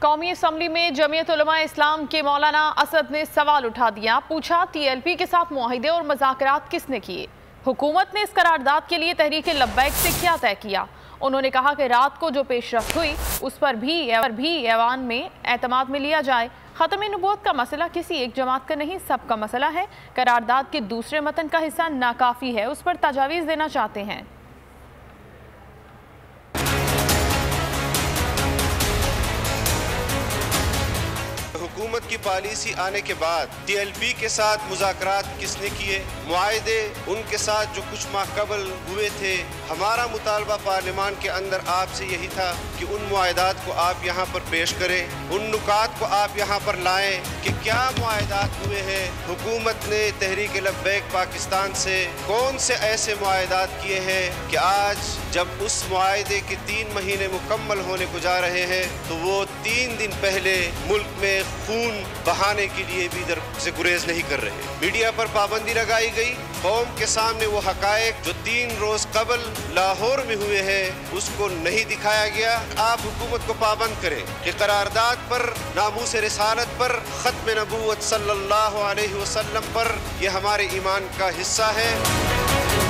कौमी असम्बली में जमीयत उलमा इस्लाम के मौलाना असद ने सवाल उठा दिया। पूछा, TLP के साथ मुआहिदे और मुज़ाकरात किसने किए? हुकूमत ने इस करारदाद के लिए तहरीक लब्बैक से क्या तय किया? उन्होंने कहा कि रात को जो पेशरफ्त हुई उस पर भी ऐवान में एतमाद में लिया जाए। ख़त्म नबूवत का मसला किसी एक जमात का नहीं, सबका मसला है। करारदाद के दूसरे मतन का हिस्सा नाकाफ़ी है, उस पर तजावीज़ देना चाहते हैं। हुकूमत की पॉलिसी आने के बाद TLP के साथ मुज़ाकरात किसने किए, मुआहदे उनके साथ जो कुछ माह कबल हुए थे। हमारा मुतालबा पार्लियामान के अंदर आपसे यही था कि उन मुआहदात को आप यहाँ पर पेश करें, उन नुकात को आप यहाँ पर लाएं कि क्या मुआहदात हुए हैं। हुकूमत ने तहरीक लब्बैक पाकिस्तान से कौन से ऐसे मुआहदात किए हैं कि आज जब उस मुआहदे के 3 महीने मुकम्मल होने को जा रहे हैं तो वो 3 दिन पहले मुल्क में खून बहाने के लिए भी इधर से गुरेज नहीं कर रहे। मीडिया पर पाबंदी लगाई गई। कौम के सामने वो हकायक जो 3 रोज कबल लाहौर में हुए हैं उसको नहीं दिखाया गया। आप हुकूमत को पाबंद करें कि करारदाद पर, नामूस रिसालत पर, खत्म नबूवत सल्लल्लाहु अलैहि वसल्लम पर, यह हमारे ईमान का हिस्सा है।